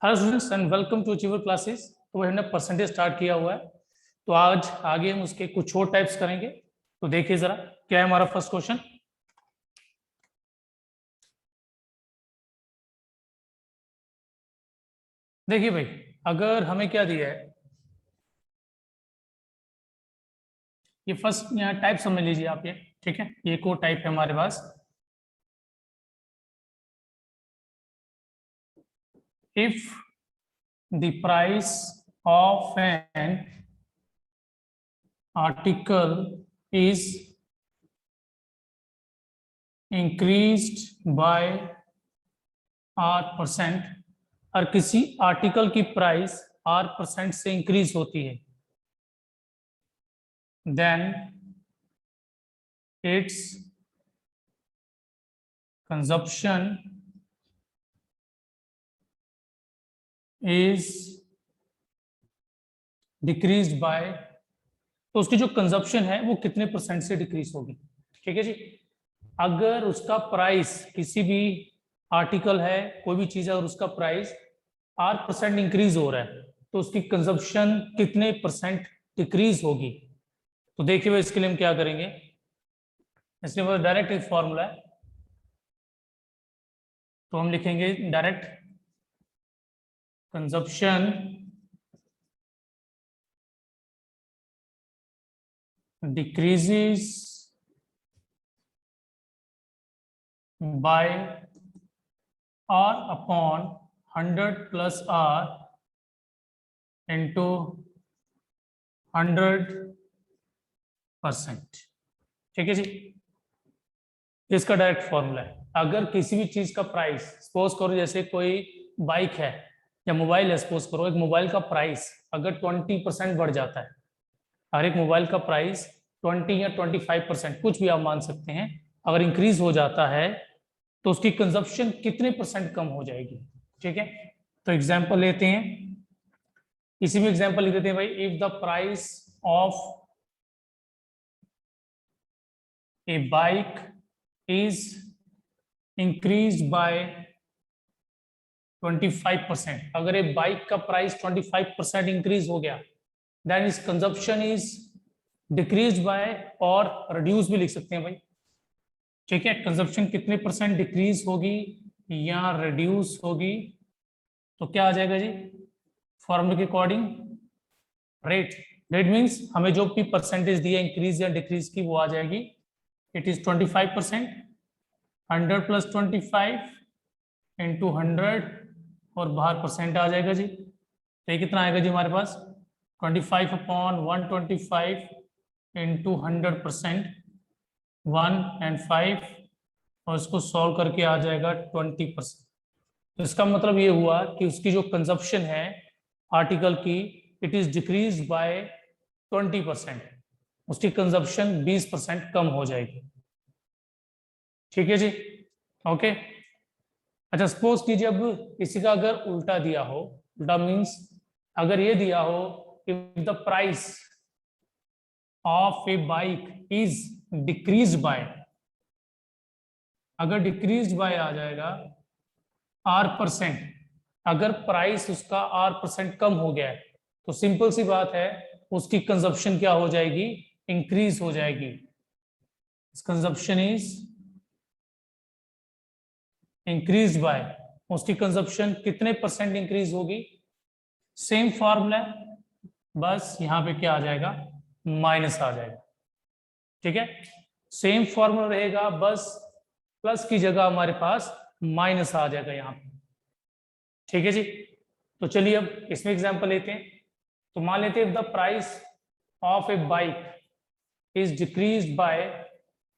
Hello students and welcome to Achiever Classes. तो हमने percentage start किया हुआ है, तो आज आगे हम उसके कुछ और टाइप्स करेंगे। तो देखिए जरा क्या है हमारा फर्स्ट क्वेश्चन। देखिए भाई, अगर हमें क्या दिया है, ये फर्स्ट यहाँ टाइप समझ लीजिए आप, ये ठीक है, ये को टाइप है हमारे पास। If the price of an article is increased by R%, और किसी आर्टिकल की प्राइस R% से इंक्रीज होती है, then its consumption is decreased by, तो उसकी जो कंजप्शन है वो कितने परसेंट से डिक्रीज होगी। ठीक है जी। अगर उसका प्राइस, किसी भी आर्टिकल है, कोई भी चीज है, और उसका प्राइस R% इंक्रीज हो रहा है, तो उसकी कंजप्शन कितने परसेंट डिक्रीज होगी। तो देखिए भाई, इसके लिए हम क्या करेंगे, इसलिए डायरेक्ट एक फॉर्मूला है, तो हम लिखेंगे direct consumption decreases by R upon 100 plus R into 100%। ठीक है जी, इसका डायरेक्ट फॉर्मूला है। अगर किसी भी चीज का प्राइस, सपोज करो जैसे कोई बाइक है या मोबाइल है, सपोज करो एक मोबाइल का प्राइस अगर 20% बढ़ जाता है, हर एक मोबाइल का प्राइस 20 या 25%, कुछ भी आप मान सकते हैं, अगर इंक्रीज हो जाता है तो उसकी कंजप्शन कितने परसेंट कम हो जाएगी। ठीक है, तो एग्जांपल लेते हैं, इसी में एग्जांपल लिख देते हैं भाई। If the price of A bike is increase by 25%, अगर एक बाइक का प्राइस 25% इंक्रीज हो गया, देन इस कंजप्शन इज डिक्रीज बाय, और रिड्यूस भी लिख सकते हैं भाई। ठीक है, कंजप्शन कितने परसेंट डिक्रीज होगी या रिड्यूस होगी, तो क्या आ जाएगा जी, फॉर्मूले के अकॉर्डिंग रेट। रेट मीन्स हमें जो भी परसेंटेज दिया इंक्रीज या डिक्रीज की, वो आ जाएगी। इट इज 25%, 100 प्लस 25 इंटू 100, और बाहर परसेंट आ जाएगा जी। तो ये कितना आएगा जी हमारे पास, 25 अपॉन 125 इंटू 100%, 1 एंड 5, और इसको सॉल्व करके आ जाएगा 20%। तो इसका मतलब ये हुआ कि उसकी जो कंजप्शन है आर्टिकल की, इट इज डिक्रीज बाय 20%, उसकी कंजप्शन 20% कम हो जाएगी। ठीक है जी, ओके। अच्छा, सपोज कीजिए अब इसी का अगर उल्टा दिया हो, उल्टा मीन्स अगर ये दिया हो, if the price of A bike is decrease by, अगर डिक्रीज बाय आ जाएगा R%, अगर प्राइस उसका R% कम हो गया है, तो सिंपल सी बात है, उसकी कंजप्शन क्या हो जाएगी, इंक्रीज हो जाएगी। कंजप्शन इज इंक्रीज बाय, उसकी कंजप्शन कितने परसेंट इंक्रीज होगी, सेम फॉर्मूला, बस यहां पे क्या आ जाएगा, माइनस आ जाएगा। ठीक है, सेम फॉर्मूला रहेगा, बस प्लस की जगह हमारे पास माइनस आ जाएगा यहां पे। ठीक है जी, तो चलिए अब इसमें एग्जांपल लेते हैं। तो मान लेते हैं the price of A bike is decrease by,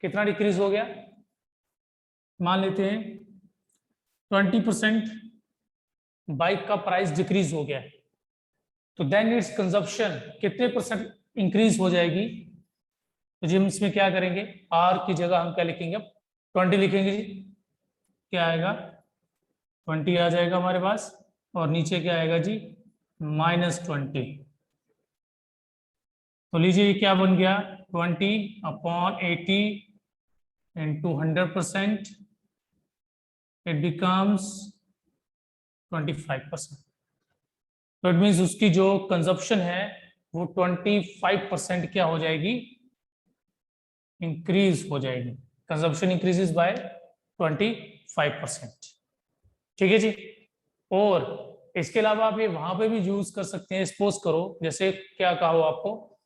कितना डिक्रीज हो गया, मान लेते हैं 20% बाइक का प्राइस डिक्रीज हो गया है, तो देन इट्स कंजप्शन कितने परसेंट इंक्रीज हो जाएगी। तो जी हम इसमें क्या करेंगे, आर की जगह हम क्या लिखेंगे, अब 20 लिखेंगे जी। क्या आएगा, 20 आ जाएगा हमारे पास, और नीचे क्या आएगा जी, -20। तो लीजिए ये क्या बन गया, 20 अपॉन 80 इंटू 100%, इट बिकम्स 25%। तो इट मीन्स उसकी जो कंजप्शन है वो 25% क्या हो जाएगी, इंक्रीज हो जाएगी। Consumption increases by 25%। ठीक है जी। और इसके अलावा आप ये वहां पे भी यूज कर सकते हैं। सपोज करो जैसे क्या कहा हो आपको,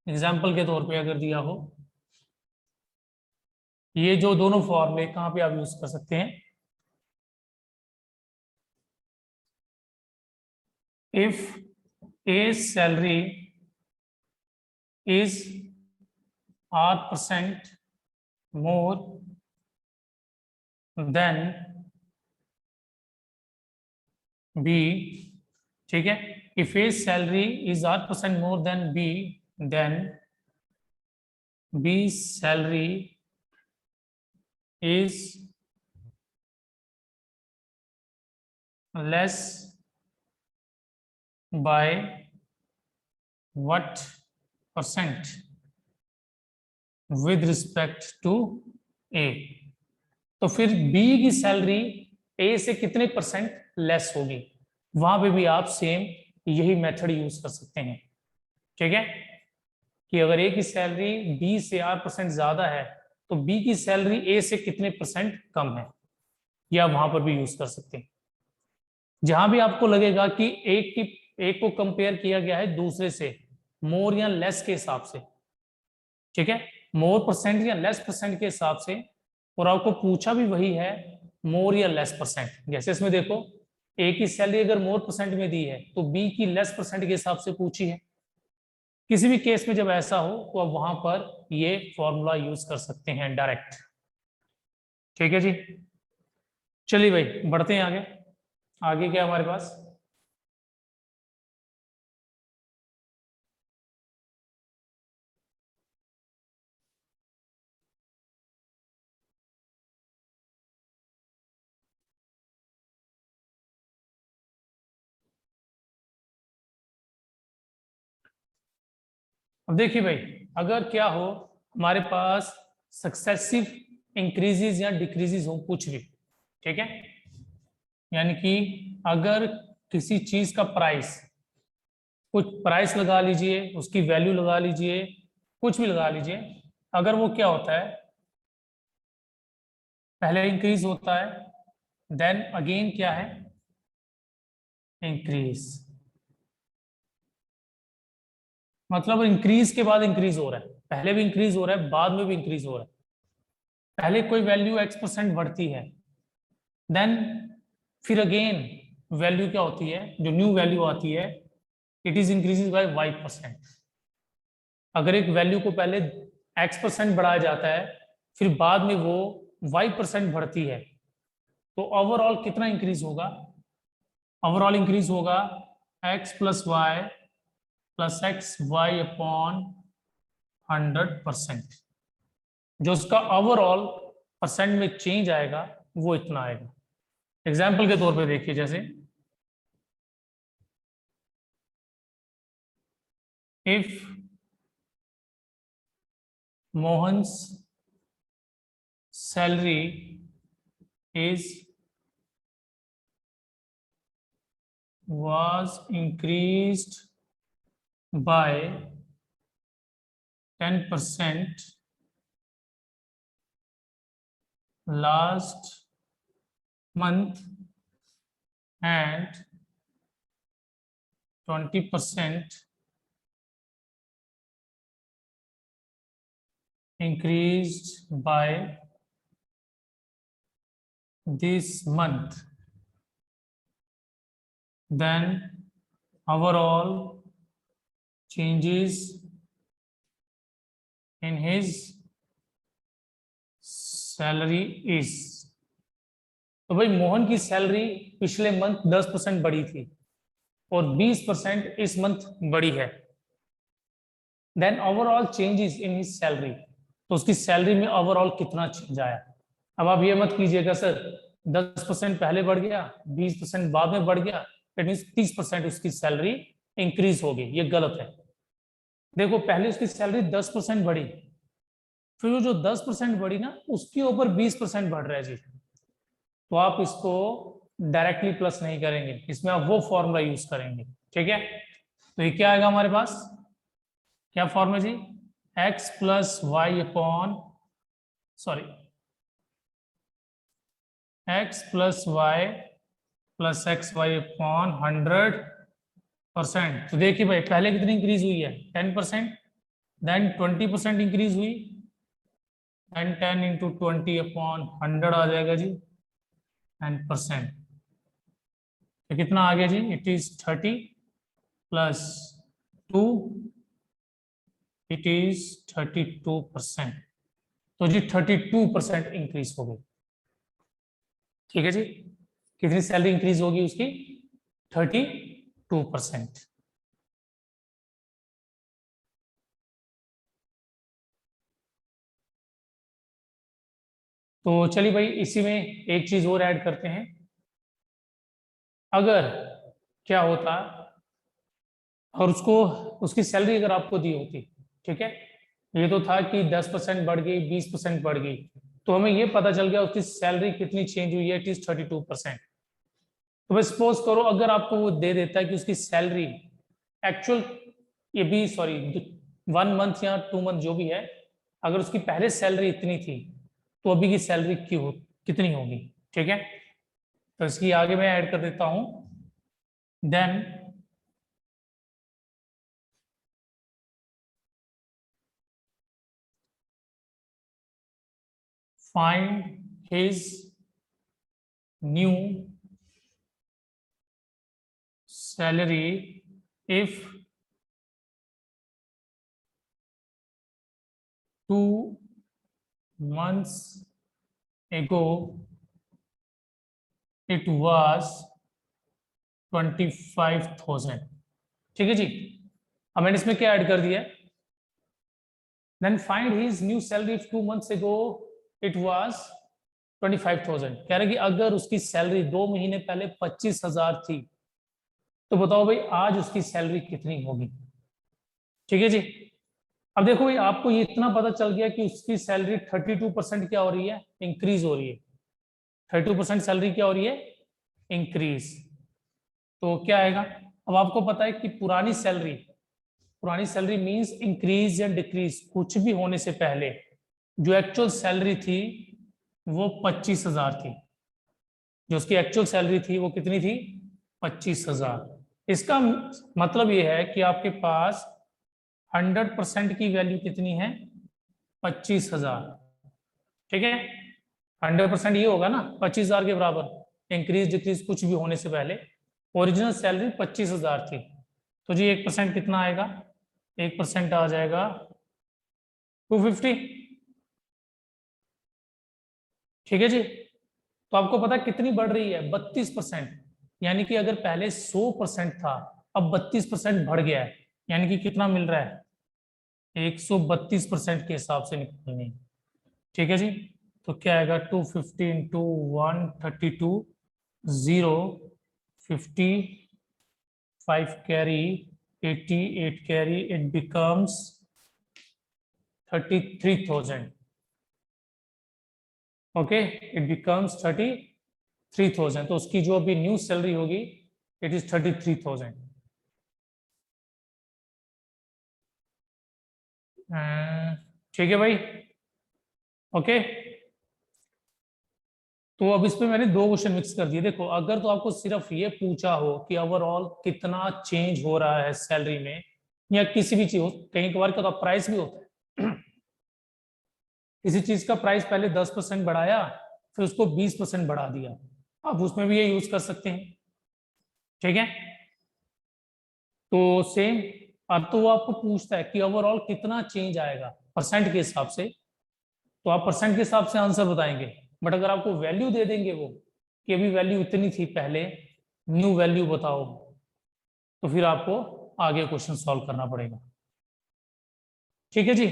एग्जाम्पल के तौर पे अगर दिया हो, ये जो दोनों फॉर्मूले कहाँ पे आप यूज कर सकते हैं, if A salary is R% more than B, ठीक है, if A salary is R% more than B, then B salary is less by what percent with respect to A। तो फिर B की सैलरी A से कितने percent less होगी, वहां पे भी आप सेम यही मेथड यूज कर सकते हैं। ठीक है, कि अगर A की सैलरी B से R% ज्यादा है तो B की सैलरी A से कितने परसेंट कम है, या वहां पर भी यूज कर सकते हैं। जहां भी आपको लगेगा कि एक को कंपेयर किया गया है दूसरे से मोर या लेस के हिसाब से, ठीक है, मोर परसेंट या लेस परसेंट के हिसाब से, और आपको पूछा भी वही है मोर या लेस परसेंट। जैसे इसमें देखो ए की सैलरी अगर मोर परसेंट में दी है तो बी की लेस परसेंट के हिसाब से पूछी है। किसी भी केस में जब ऐसा हो तो आप वहां पर ये फॉर्मूला यूज कर सकते हैं डायरेक्ट। ठीक है जी, चलिए भाई बढ़ते हैं आगे। आगे क्या हमारे पास, अब देखिए भाई, अगर क्या हो हमारे पास सक्सेसिव इंक्रीजेस या डिक्रीजेस हो कुछ भी, ठीक है, यानी कि अगर किसी चीज का प्राइस, कुछ प्राइस लगा लीजिए, उसकी वैल्यू लगा लीजिए, कुछ भी लगा लीजिए, अगर वो क्या होता है पहले इंक्रीज होता है देन अगेन क्या है इंक्रीज, मतलब इंक्रीज के बाद इंक्रीज हो रहा है, पहले भी इंक्रीज हो रहा है बाद में भी इंक्रीज हो रहा है। पहले कोई वैल्यू X% बढ़ती है, देन फिर अगेन वैल्यू क्या होती है, जो न्यू वैल्यू आती है it is increases by Y%। अगर एक वैल्यू को पहले X% बढ़ाया जाता है फिर बाद में वो Y% बढ़ती है तो ओवरऑल कितना इंक्रीज होगा, ओवरऑल इंक्रीज होगा X plus y plus x y upon 100%। जो उसका ओवरऑल परसेंट में चेंज आएगा वो इतना आएगा। एग्जाम्पल के तौर पे देखिए, जैसे if Mohan's salary is was increased by 10% last month and 20% increased by this month, then overall changes in his salary is। तो भाई मोहन की सैलरी पिछले मंथ 10% बढ़ी थी और 20% इस मंथ बढ़ी है, then overall changes in his salary, तो उसकी सैलरी में ओवरऑल कितना चेंज आया। अब आप ये मत कीजिएगा सर 10% पहले बढ़ गया 20% बाद में बढ़ गया, इट मीन 30% उसकी सैलरी इंक्रीज हो गई, ये गलत है। देखो पहले उसकी सैलरी 10% बढ़ी, फिर वो जो 10% बढ़ी ना उसके ऊपर 20% बढ़ रहा है जी, तो आप इसको डायरेक्टली प्लस नहीं करेंगे, इसमें आप वो फॉर्मूला यूज करेंगे। ठीक है, तो ये क्या आएगा हमारे पास, क्या फॉर्मूला जी, x plus y upon, sorry, x plus y plus x y upon 100%। तो देखिए भाई पहले कितनी इंक्रीज हुई है, 10%, देन 20% इंक्रीज हुई, एंड 10 इंटू 20 अपॉन 100 आ जाएगा जी, एंड परसेंट। तो कितना आ गया जी, it is 30 plus 2, it is 32%। तो जी 32% इंक्रीज हो गई। ठीक है जी, कितनी सैलरी इंक्रीज होगी उसकी, 32%। तो चलिए भाई इसी में एक चीज और ऐड करते हैं। अगर क्या होता और उसको, उसकी सैलरी अगर आपको दी होती, ठीक है, ये तो था कि 10% बढ़ गई, 20% बढ़ गई, तो हमें ये पता चल गया उसकी सैलरी कितनी चेंज हुई है, इट इज 32%। तो मैं सपोज करो अगर आपको वो दे देता है कि उसकी सैलरी एक्चुअल, ये भी सॉरी 1 मंथ या 2 मंथ जो भी है, अगर उसकी पहले सैलरी इतनी थी तो अभी की सैलरी क्यों कितनी होगी। ठीक है, तो इसकी आगे मैं ऐड कर देता हूं, then find his new salary if 2 months ago it was 25,000। ठीक है जी, अब मैंने इसमें क्या ऐड कर दिया, then find his new salary if 2 months ago it was 25,000। कह रहे कि अगर उसकी सैलरी 2 महीने पहले 25,000 थी, तो बताओ भाई आज उसकी सैलरी कितनी होगी। ठीक है जी, अब देखो भाई आपको ये इतना पता चल गया कि उसकी सैलरी 32% क्या हो रही है, इंक्रीज हो रही है। 32% सैलरी क्या हो रही है, इंक्रीज। तो क्या आएगा, अब आपको पता है कि पुरानी सैलरी मींस इंक्रीज या डिक्रीज, कुछ भी होने से पहले जो एक्चुअल सैलरी थी वो 25,000 थी। जो उसकी एक्चुअल सैलरी थी वो कितनी थी, 25,000। इसका मतलब ये है कि आपके पास 100% की वैल्यू कितनी है, 25,000। ठीक है, 100% ये होगा ना 25,000 के बराबर, इंक्रीज डिक्रीज कुछ भी होने से पहले। ओरिजिनल सैलरी 25,000 थी, तो जी 1% कितना आएगा, 1% आ जाएगा 250। ठीक है जी, तो आपको पता है कितनी बढ़ रही है, 32%। यानी कि अगर पहले 100% था, अब 32% बढ़ गया है, यानी कि कितना मिल रहा है, 132% के हिसाब से निकालनी है। ठीक है जी, तो क्या आएगा, 250 into 132, 0, 55 carry, 88 carry, it becomes 33,000। Okay, it becomes 33,000। तो उसकी जो अभी न्यू सैलरी होगी इट इज 33,000। ठीक है भाई, ओके। तो अब इस पे मैंने 2 क्वेश्चन मिक्स कर दिए। देखो अगर तो आपको सिर्फ ये पूछा हो कि ओवरऑल कितना चेंज हो रहा है सैलरी में, या किसी भी चीज हो, कहीं कभार का तो प्राइस भी होता है किसी चीज का प्राइस पहले 10% बढ़ाया, फिर उसको 20% बढ़ा दिया, आप उसमें भी ये यूज कर सकते हैं। ठीक है, तो सेम, अब तो वो आपको पूछता है कि ओवरऑल कितना चेंज आएगा परसेंट के हिसाब से, तो आप परसेंट के हिसाब से आंसर बताएंगे। बट अगर आपको वैल्यू दे देंगे वो कि अभी वैल्यू इतनी थी पहले, न्यू वैल्यू बताओ, तो फिर आपको आगे क्वेश्चन सॉल्व करना पड़ेगा। ठीक है जी,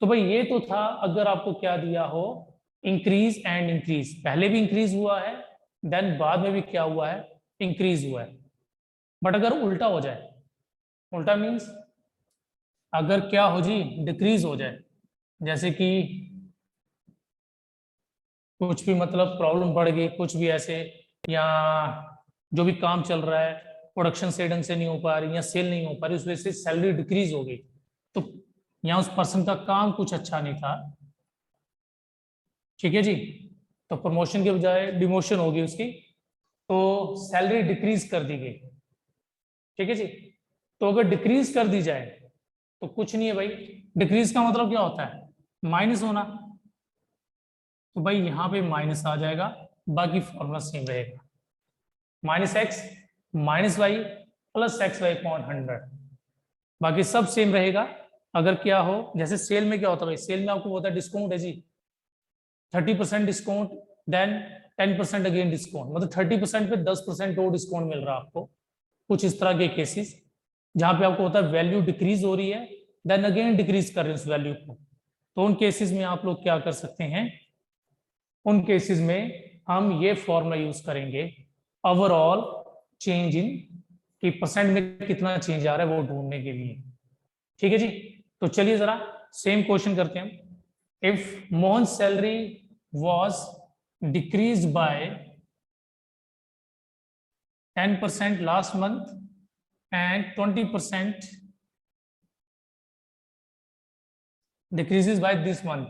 तो भाई ये तो था अगर आपको क्या दिया हो, इंक्रीज एंड इंक्रीज, पहले भी इंक्रीज हुआ है, देन बाद में भी क्या हुआ है, इंक्रीज हुआ है। बट अगर उल्टा हो जाए, उल्टा मीन्स अगर क्या हो जी, डिक्रीज हो जाए, जैसे कि कुछ भी मतलब प्रॉब्लम बढ़ गई, कुछ भी ऐसे या जो भी काम चल रहा है प्रोडक्शन सही ढंग से नहीं हो पा रही या सेल नहीं हो पा रही, उस वजह से सैलरी डिक्रीज हो गई, तो यहाँ उस पर्सन का काम कुछ अच्छा नहीं था, ठीक है जी, तो प्रमोशन के बजाय डिमोशन होगी उसकी, तो सैलरी डिक्रीज कर दी गई, ठीक है जी। तो अगर डिक्रीज कर दी जाए तो कुछ नहीं है भाई, डिक्रीज का मतलब क्या होता है, माइनस होना, तो भाई यहां पे माइनस आ जाएगा, बाकी फॉर्मूला सेम रहेगा, minus x minus y plus x y upon 100, बाकी सब सेम रहेगा। अगर क्या हो, जैसे सेल में क्या होता है भाई, सेल में आपको होता है डिस्काउंट है जी, 30% डिस्काउंट, देन 10% अगेन डिस्काउंट, मतलब 30% पे 10% और डिस्काउंट मिल रहा है आपको, कुछ इस तरह के केसेस जहां पे आपको होता है वैल्यू डिक्रीज हो रही है, देन अगेन डिक्रीज कर रहे हैं उस वैल्यू को, तो उन केसेस में आप लोग क्या कर सकते हैं, उन केसेस में हम ये फॉर्मूला यूज करेंगे, ओवरऑल चेंज इन, कि परसेंट में कितना चेंज आ रहा है वो ढूंढने के लिए, ठीक है जी। तो चलिए जरा सेम क्वेश्चन करते हैं, if Mohan salary was decrease by 10% last month and 20% decreases by this month,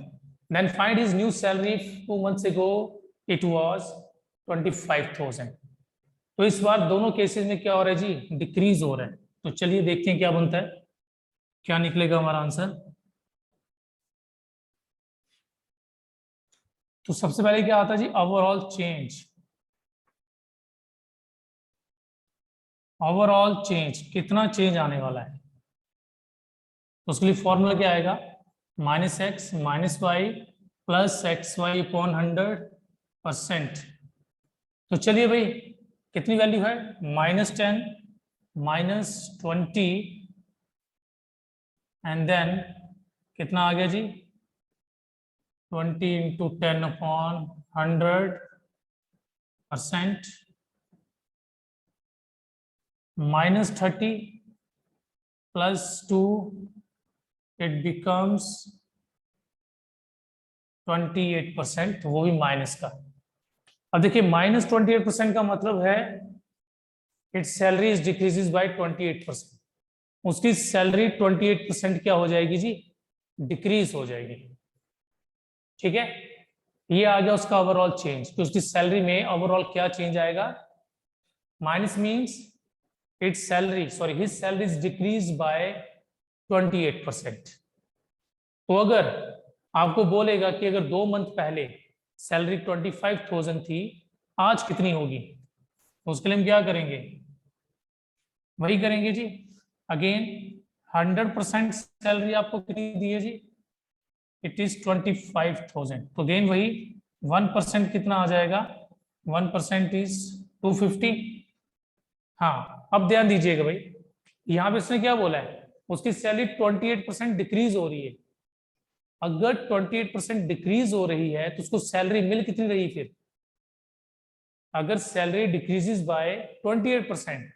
then find his new salary. 2 months ago it was 25,000, तो इस बार दोनों केसेस में क्या हो रहा है जी, डिक्रीज हो रहा है, तो चलिए देखते हैं क्या बनता है, क्या निकलेगा हमारा आंसर। तो सबसे पहले क्या आता है जी, ओवरऑल चेंज, ओवरऑल चेंज कितना चेंज आने वाला है, तो उसके लिए फॉर्मूला क्या आएगा, minus x minus y plus x y upon 100%। तो चलिए भाई कितनी वैल्यू है, -10 -20 एंड देन कितना आ गया जी, 20 इंटू 10 अपॉन 100%, -30 +2 इट बिकम्स 28%, वो भी माइनस का। अब देखिए -28% का मतलब है it's salary is decreases by 28%, उसकी सैलरी 28% क्या हो जाएगी जी, डिक्रीज हो जाएगी, ठीक है। ये आ गया उसका ओवरऑल चेंज, कि उसकी सैलरी में ओवरऑल क्या चेंज आएगा, minus means it's salary, sorry his salary is decrease by 28%। तो अगर आपको बोलेगा कि अगर 2 मंथ पहले सैलरी 25,000 थी, आज कितनी होगी, तो उसके लिए हम क्या करेंगे, वही करेंगे जी, अगेन 100% सैलरी आपको कितनी दी है जी, इट इज 25,000, तो अगेन वही 1% कितना आ जाएगा, 1% इज 250। हाँ अब ध्यान दीजिएगा भाई, यहां पे इसने क्या बोला है, उसकी सैलरी 28% डिक्रीज हो रही है, अगर 28% डिक्रीज हो रही है तो उसको सैलरी मिल कितनी रही फिर, अगर सैलरी डिक्रीजेस बाय 28%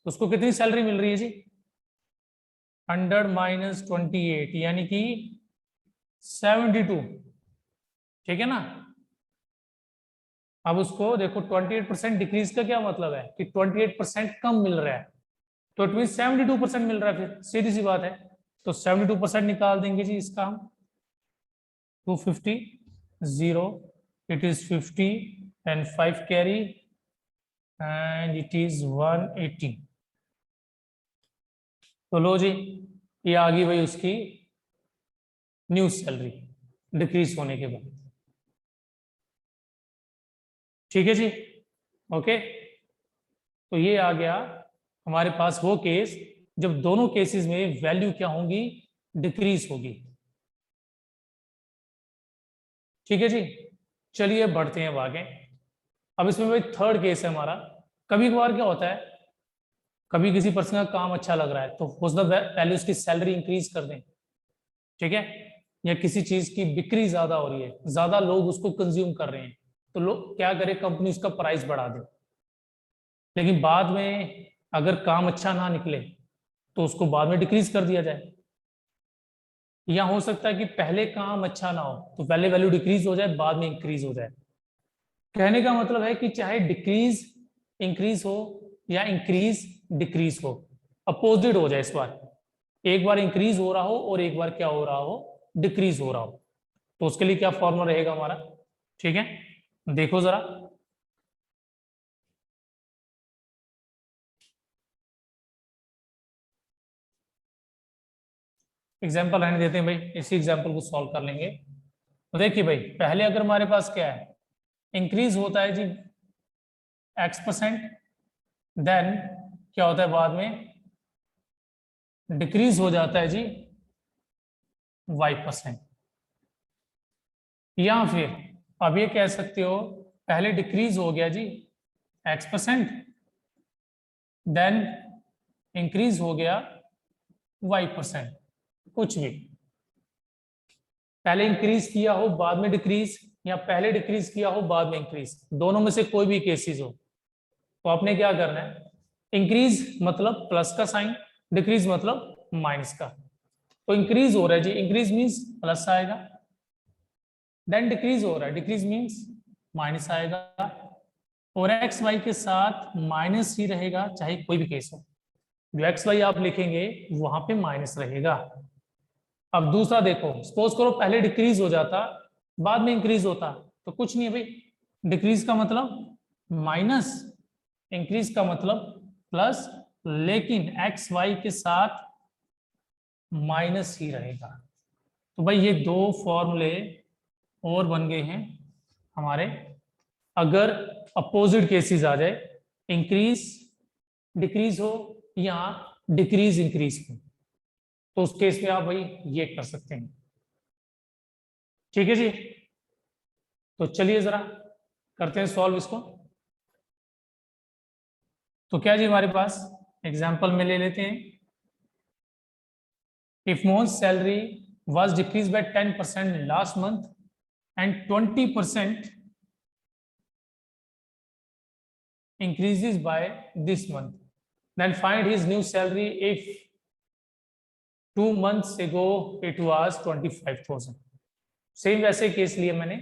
तो उसको कितनी सैलरी मिल रही है जी, 100 माइनस 28 यानी कि 72, ठीक है ना। अब उसको देखो 28% डिक्रीज का क्या मतलब है कि 28% कम मिल रहा है, तो इट मीन 72% मिल रहा है, फिर सीधी सी बात है, तो 72% निकाल देंगे जी इसका हम, 250 0 it is 50 and 5 carry and it is 180, तो लो जी ये आ गई भाई उसकी न्यू सैलरी डिक्रीज होने के बाद, ठीक है जी, ओके। तो ये आ गया हमारे पास वो केस जब दोनों केसेस में वैल्यू क्या होंगी, डिक्रीज होगी, ठीक है जी। चलिए बढ़ते हैं आगे, अब इसमें भाई थर्ड केस है हमारा, कभी कभार क्या होता है, कभी किसी पर्सन का काम अच्छा लग रहा है तो हो सकता है पहले उसकी सैलरी इंक्रीज कर दें, ठीक है, या किसी चीज की बिक्री ज्यादा हो रही है, ज्यादा लोग उसको कंज्यूम कर रहे हैं, तो लोग क्या करे, कंपनी उसका प्राइस बढ़ा दे, लेकिन बाद में अगर काम अच्छा ना निकले तो उसको बाद में डिक्रीज कर दिया जाए, या हो सकता है कि पहले काम अच्छा ना हो तो पहले वैल्यू डिक्रीज हो जाए बाद में इंक्रीज हो जाए, कहने का मतलब है कि चाहे डिक्रीज इंक्रीज हो या इंक्रीज डिक्रीज हो, अपोजिट हो जाए इस बार, एक बार इंक्रीज हो रहा हो और एक बार क्या हो रहा हो, डिक्रीज हो रहा हो, तो उसके लिए क्या फॉर्मूला रहेगा हमारा। ठीक है, देखो जरा, एग्जाम्पल रहने देते हैं भाई, इसी एग्जाम्पल को सॉल्व कर लेंगे। तो देखिए भाई, पहले अगर हमारे पास क्या है, इंक्रीज होता है जी x%, देन क्या होता है बाद में, डिक्रीज हो जाता है जी y%। या फिर अब ये कह सकते हो, पहले डिक्रीज हो गया जी x%, देन इंक्रीज हो गया y%, कुछ भी, पहले इंक्रीज किया हो बाद में डिक्रीज, या पहले डिक्रीज किया हो बाद में इंक्रीज, दोनों में से कोई भी केसेस हो, तो आपने क्या करना है, इंक्रीज मतलब प्लस का साइन, डिक्रीज मतलब माइनस का। तो इंक्रीज हो रहा है जी, इंक्रीज मीन्स प्लस आएगा, देन डिक्रीज हो रहा है, डिक्रीज मीन्स माइनस आएगा, और एक्स वाई के साथ माइनस ही रहेगा चाहे कोई भी केस हो, जो एक्स वाई आप लिखेंगे वहां पे माइनस रहेगा। अब दूसरा देखो, सपोज करो पहले डिक्रीज हो जाता बाद में इंक्रीज होता, तो कुछ नहीं है भाई, डिक्रीज का मतलब माइनस, इंक्रीज का मतलब प्लस, लेकिन एक्स वाई के साथ माइनस ही रहेगा। तो भाई ये दो फॉर्मूले और बन गए हैं हमारे, अगर अपोजिट केसेस आ जाए, इंक्रीज डिक्रीज हो या डिक्रीज इंक्रीज हो, तो उस केस में आप भाई ये कर सकते हैं। ठीक है जी, तो चलिए जरा करते हैं सॉल्व इसको। तो क्या जी हमारे पास एग्जांपल में ले लेते हैं, if Mohan's salary was decreased by 10% last month and 20% increases by this month, then find his new salary if 2 months ago it was 25,000। Same वैसे केस लिए मैंने,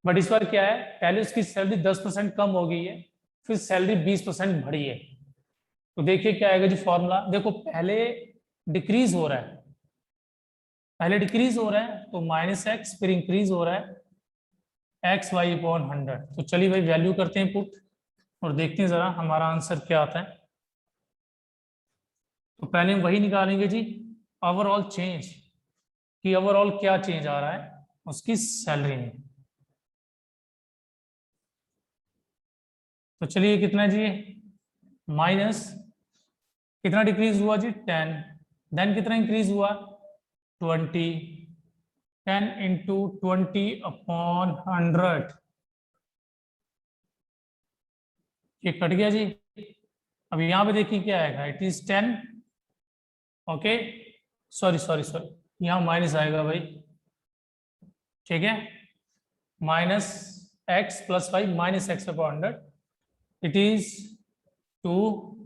बट इस बार क्या है, पहले उसकी सैलरी 10% कम हो गई है, फिर सैलरी 20% बढ़ी है। तो देखिए क्या आएगा जी फॉर्मूला, देखो पहले डिक्रीज हो रहा है, पहले डिक्रीज हो रहा है तो -x, फिर इंक्रीज हो रहा है एक्स वाई अपॉन 100। तो चलिए भाई वैल्यू करते हैं पुट और देखते हैं जरा हमारा आंसर क्या आता है। तो पहले हम वही निकालेंगे जी, ओवरऑल चेंज, कि ओवरऑल क्या चेंज आ रहा है उसकी सैलरी में। तो चलिए कितना जी, माइनस कितना डिक्रीज हुआ जी 10, देन कितना इंक्रीज हुआ 20, 10 इंटू 20/100, ये कट गया जी। अब यहाँ पे देखिए क्या आएगा, it is 10, okay, sorry sorry sorry, यहाँ माइनस आएगा भाई, ठीक है, -x + 5 -x/100, it is 2,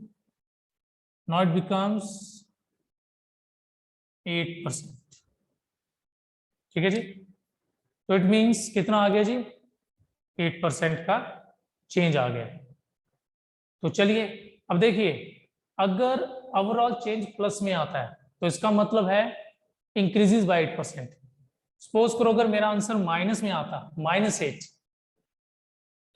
now it becomes 8%। ठीक है जी, तो इट मीन्स कितना आ गया जी, 8% का चेंज आ गया। तो चलिए अब देखिए, अगर ओवरऑल चेंज प्लस में आता है तो इसका मतलब है इंक्रीजेस बाय 8%। सपोज करो अगर मेरा आंसर माइनस में आता -8,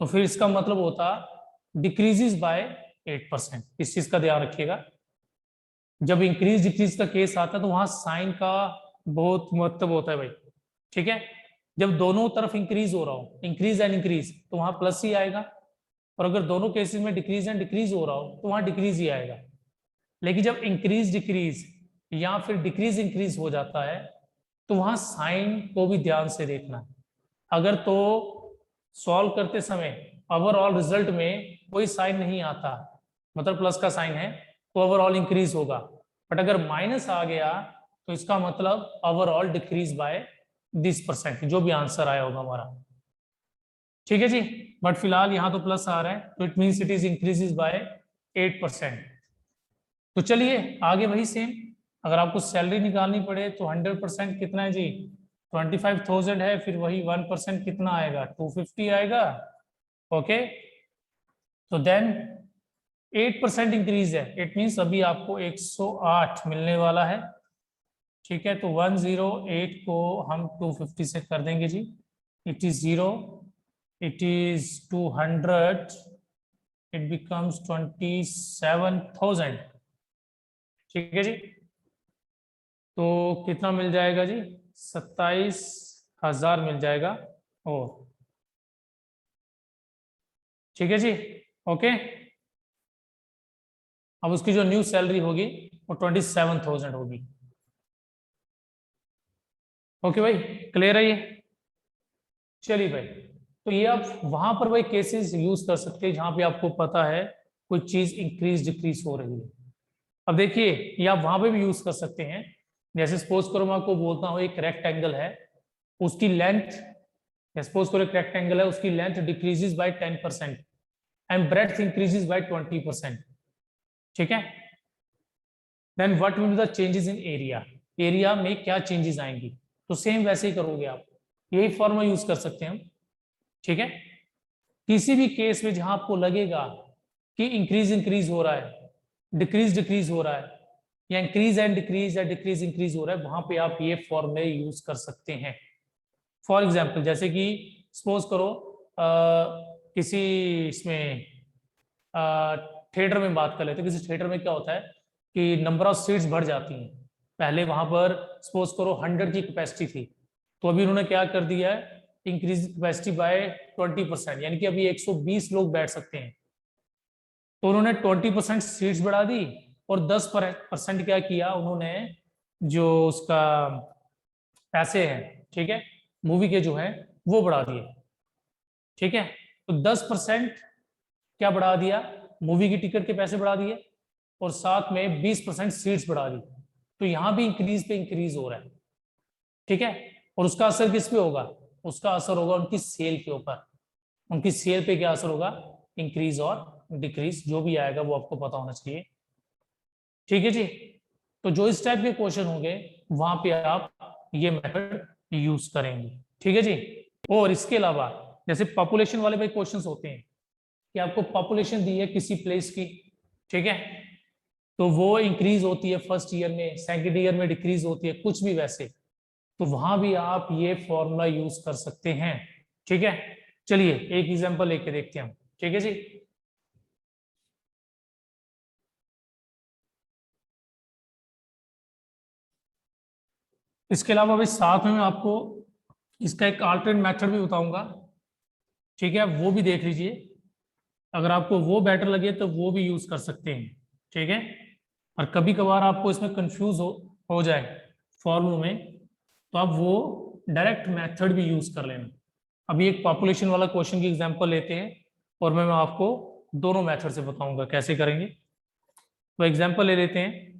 तो फिर इसका मतलब होता डिक्रीजेस बाय 8%। इस चीज का ध्यान रखिएगा, जब इंक्रीज डिक्रीज का केस आता है तो वहां साइन का बहुत महत्व होता है भाई। ठीक है, जब दोनों तरफ इंक्रीज हो रहा हो, इंक्रीज एंड इंक्रीज, तो वहां प्लस ही आएगा, और अगर दोनों केसेस में डिक्रीज एंड डिक्रीज हो रहा हो तो वहां डिक्रीज ही आएगा। लेकिन जब इंक्रीज डिक्रीज या फिर डिक्रीज इंक्रीज हो जाता है तो वहां साइन को भी ध्यान से देखना है। अगर तो सॉल्व करते समय ओवरऑल रिजल्ट में कोई साइन नहीं आता, मतलब प्लस का साइन है, तो ओवरऑल इंक्रीज होगा, बट अगर माइनस आ गया तो इसका मतलब ओवरऑल डिक्रीज बाय 20%, जो भी आंसर आया होगा हमारा। ठीक है जी, बट फिलहाल यहाँ तो प्लस आ रहा है, तो it means it is increases by 8%। तो चलिए आगे वही सेम, अगर आपको सैलरी निकालनी पड़े तो 100% कितना है जी 25,000 है, फिर वही 1% कितना आएगा 250 आएगा, ओके, तो देन 8% इंक्रीज है, इट मीन्स अभी आपको 108 मिलने वाला है। ठीक है, तो 108 को हम 250 से कर देंगे जी, it is 0, it is 200, it becomes 27,000। ठीक है जी, तो कितना मिल जाएगा जी, 27,000 मिल जाएगा। और ठीक है जी, ओके। अब उसकी जो न्यू सैलरी होगी वो 27,000 होगी। ओके भाई, क्लियर है ये? चलिए भाई, तो ये आप वहां पर भाई केसेस यूज कर सकते हैं जहां पे आपको पता है कोई चीज इंक्रीज डिक्रीज हो रही है। अब देखिए, ये आप वहां पे भी यूज कर सकते हैं। जैसे सपोज करो मैं आपको बोलता हूँ एक रेक्टेंगल है, उसकी लेंथ, सपोज करो एक रेक्टेंगल है, उसकी length decreases by 10% and breadth increases by 20%। ठीक है, then what will be the changes in area, area में क्या चेंजेस आएंगी? तो सेम वैसे ही करोगे आप, यही फॉर्मूला यूज कर सकते हैं हम। ठीक है, किसी भी केस में जहां आपको लगेगा कि इंक्रीज इंक्रीज हो रहा है, डिक्रीज डिक्रीज हो रहा है, या इंक्रीज एंड डिक्रीज या डिक्रीज इंक्रीज हो रहा है, वहां पे आप ये फॉर्मूले यूज कर सकते हैं। फॉर एग्जाम्पल, जैसे कि सपोज करो किसी इसमें थिएटर में बात कर लेते हैं, किसी थिएटर में क्या होता है कि नंबर ऑफ सीट्स बढ़ जाती हैं। पहले वहां पर सपोज करो 100 की कैपेसिटी थी, तो अभी उन्होंने क्या कर दिया है, इंक्रीज कैपेसिटी बाय 20%, यानी कि अभी 120 लोग बैठ सकते हैं। तो उन्होंने 20% सीट्स बढ़ा दी और 10% क्या किया उन्होंने, जो उसका पैसे हैं, ठीक है, मूवी के जो है वो बढ़ा दिए। ठीक है, तो 10% क्या बढ़ा दिया, मूवी की टिकट के पैसे बढ़ा दिए, और साथ में 20% सीट्स बढ़ा दी। तो यहां भी इंक्रीज पे इंक्रीज हो रहा है। ठीक है, और उसका असर किस पे होगा, उसका असर होगा उनकी सेल के ऊपर। उनकी सेल पे क्या असर होगा, इंक्रीज और डिक्रीज जो भी आएगा वो आपको पता होना चाहिए। ठीक है जी, तो जो इस टाइप के क्वेश्चन होंगे वहां पे आप ये मेथड यूज करेंगे। ठीक है जी, और इसके अलावा जैसे पॉपुलेशन वाले भी क्वेश्चंस होते हैं कि आपको पॉपुलेशन दी है किसी प्लेस की, ठीक है, तो वो इंक्रीज होती है फर्स्ट ईयर में, सेकंड ईयर में डिक्रीज होती है, कुछ भी वैसे, तो वहां भी आप ये फॉर्मूला यूज कर सकते हैं। ठीक है, चलिए एक एग्जांपल लेके देखते हैं हम। ठीक है जी, इसके अलावा भी साथ में मैं आपको इसका एक अल्टरनेट मेथड भी बताऊंगा। ठीक है, वो भी देख लीजिए, अगर आपको वो बेटर लगे तो वो भी यूज कर सकते हैं। ठीक है, और कभी कभार आपको इसमें कंफ्यूज हो जाए फॉर्मूले में, तो आप वो डायरेक्ट मेथड भी यूज कर लेना। अभी एक पॉपुलेशन वाला क्वेश्चन की एग्जांपल लेते हैं और मैं आपको दोनों मेथड से बताऊंगा कैसे करेंगे। तो एग्जांपल ले लेते हैं,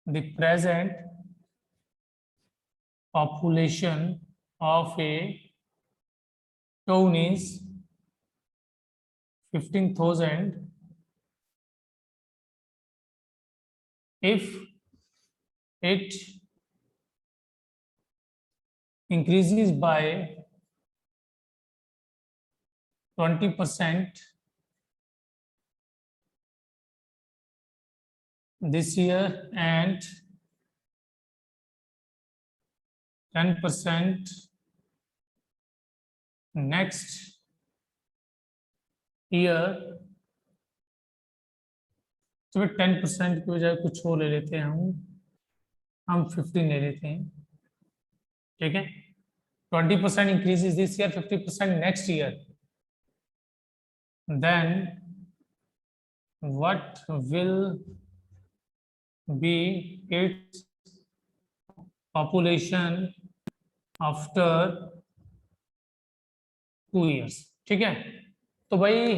the present population of a town is 15,000 if it increases by 20% this year and 10% next year। तो 10% की बजाय कुछ और ले लेते हैं हम 15 ले लेते हैं। ठीक है, 20% increases this year, 50% next year, then what will be its population after 2 years। ठीक है, तो भाई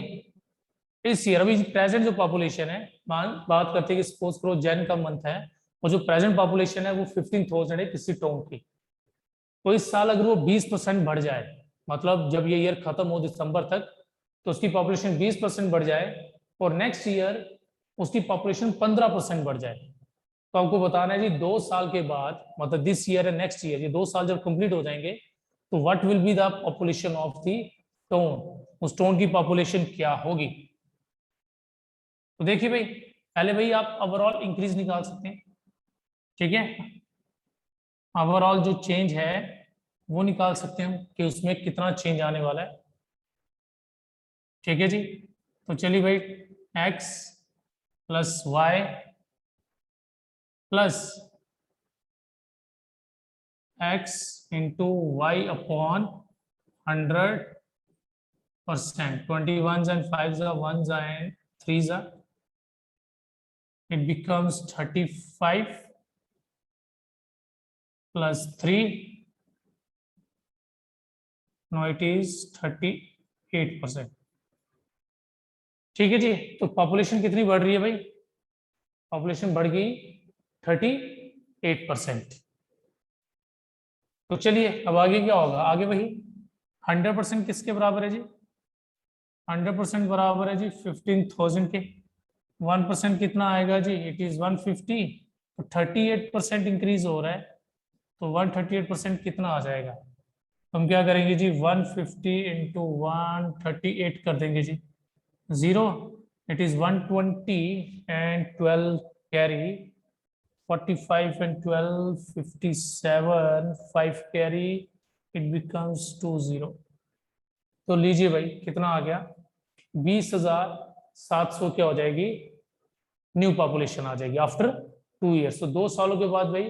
इस ईयर अभी प्रेजेंट जो पॉपुलेशन है, बात करते हैं कि सपोज करो जैन का मंथ है, और जो प्रेजेंट पॉपुलेशन है वो 15,000 है किसी टाउन की। तो इस साल अगर वो 20% बढ़ जाए, मतलब जब ये ईयर खत्म हो दिसंबर तक, तो उसकी पॉपुलेशन 20% बढ़ जाए, और नेक्स्ट ईयर उसकी पॉपुलेशन 15% बढ़ जाए, तो आपको बताना है जी 2 साल के बाद, मतलब this year and next year, ये 2 साल जब कंप्लीट हो जाएंगे तो what will be the population of the tone, उस टोन की पॉपुलेशन क्या होगी। तो देखिए भाई, पहले भाई आप ओवरऑल इंक्रीज निकाल सकते हैं, ठीक है। ओवरऑल जो चेंज है वो निकाल सकते हैं हम कि उसमें कितना चेंज आने वाला है, ठीक है जी। तो चलिए भाई, x plus y plus x into y upon 100%, 21 and 5 are 1s and 3s are, it becomes 35 plus 3, no it is 38%, ठीक है जी। तो पॉपुलेशन कितनी बढ़ रही है भाई, पॉपुलेशन बढ़ गई 38%। तो चलिए अब आगे क्या होगा, आगे वही 100% किसके बराबर है जी, 100% बराबर है जी 15,000 के। 1% कितना आएगा जी, इट इज 150। तो 38% इंक्रीज हो रहा है, तो 138% कितना आ जाएगा, हम क्या करेंगे जी 150 इंटू 138 कर देंगे जी, 0, it is 120 and 12 carry, 45 and 12 57, 5 carry, it becomes 20। तो लीजिए भाई कितना आ गया, 20,700 क्या हो जाएगी, न्यू पॉपुलेशन आ जाएगी आफ्टर 2 ईयर्स। तो 2 सालों के बाद भाई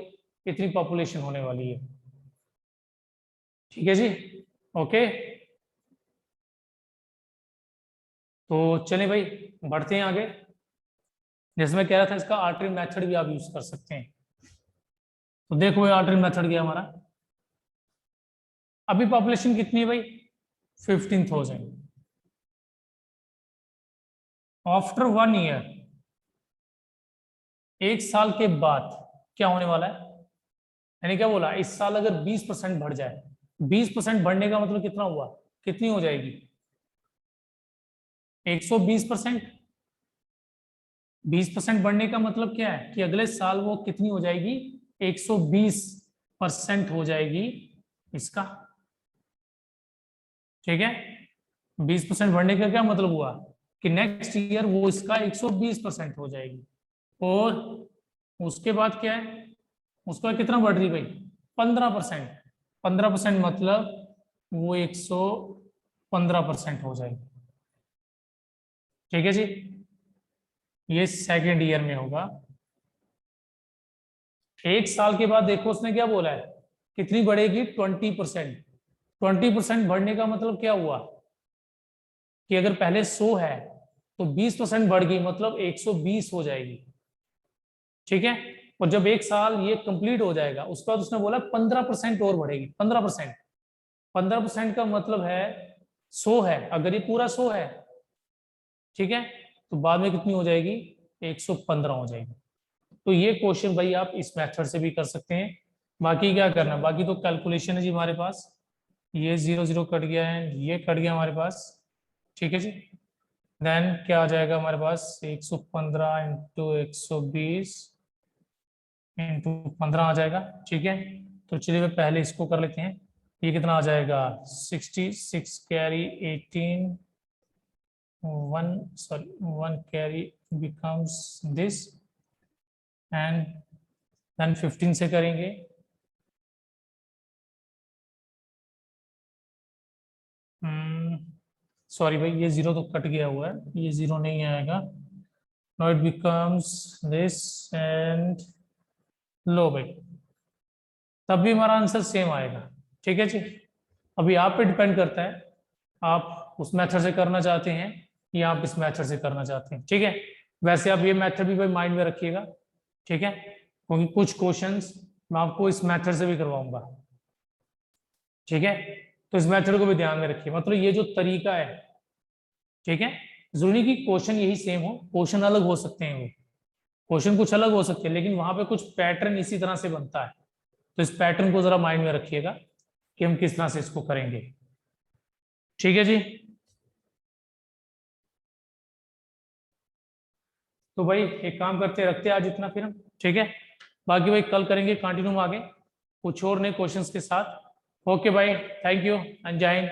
इतनी पॉपुलेशन होने वाली है, ठीक है जी, ओके। तो चलिए भाई बढ़ते हैं आगे, जैसे मैं कह रहा था इसका आर्टरी मेथड भी आप यूज कर सकते हैं। तो देखो ये आर्टरी मेथड क्या हमारा, अभी पॉपुलेशन कितनी है भाई 15,000, आफ्टर 1 ईयर, 1 साल के बाद क्या होने वाला है, यानी क्या बोला, इस साल अगर 20% बढ़ जाए, 20% बढ़ने का मतलब कितना हुआ, कितनी हो जाएगी 120%। 20% बढ़ने का मतलब क्या है कि अगले साल वो कितनी हो जाएगी, 120% हो जाएगी इसका, ठीक है। 20% बढ़ने का क्या मतलब हुआ कि नेक्स्ट ईयर वो इसका 120% हो जाएगी। और उसके बाद क्या है, उसके बाद कितना बढ़ रही भाई 15%, 15% मतलब वो 115% हो जाएगी, ठीक है जी। ये सेकेंड ईयर में होगा। 1 साल के बाद देखो उसने क्या बोला है, कितनी बढ़ेगी 20%। 20% बढ़ने का मतलब क्या हुआ कि अगर पहले 100 है तो 20% बढ़ गई मतलब 120 हो जाएगी, ठीक है। और जब 1 साल ये कंप्लीट हो जाएगा उसके बाद उसने बोला 15% और बढ़ेगी, 15%। 15% का मतलब है 100 है, अगर ये पूरा 100 है, ठीक है, तो बाद में कितनी हो जाएगी 115 हो जाएगी। तो ये क्वेश्चन भाई आप इस मेथड से भी कर सकते हैं। बाकी क्या करना, बाकी तो कैलकुलेशन है जी हमारे पास, ये 0 0 कट गया है, ये कट गया हमारे पास, ठीक है जी। देन क्या आ जाएगा हमारे पास 115 इंटू 120 इंटू 15 आ जाएगा, ठीक है। तो चलिए पहले इसको कर लेते हैं, ये कितना आ जाएगा 66 carry 18, 1 carry becomes this, and then 15 से करेंगे, सॉरी भाई ये 0 तो कट गया हुआ है, ये 0 नहीं आएगा, now it becomes this and लो भाई, तब भी हमारा आंसर सेम आएगा, ठीक है जी। अभी आप पे डिपेंड करता है, आप उस मेथड से करना चाहते हैं या आप इस मेथड से करना चाहते हैं, ठीक है। वैसे आप ये मेथड भी भाई माइंड में रखिएगा, ठीक है, क्योंकि कुछ क्वेश्चंस मैं आपको इस मेथड से भी करवाऊंगा, ठीक है। तो इस मेथड को भी ध्यान में रखिए, मतलब ये जो तरीका है, ठीक है, जरूरी की क्वेश्चन यही सेम हो, क्वेश्चन अलग हो सकते हैं, वो क्वेश्चन कुछ अलग हो सकते हैं लेकिन वहां पे कुछ पैटर्न इसी तरह से बनता है। तो इस पैटर्न को जरा माइंड में रखिएगा कि हम किस तरह से इसको करेंगे, ठीक है जी। तो भाई एक काम करते रखते हैं आज इतना फिर हम, ठीक है। बाकी भाई कल करेंगे कंटिन्यू आगे कुछ और नए क्वेश्चंस के साथ। ओके भाई, थैंक यू एंड जय हिंद।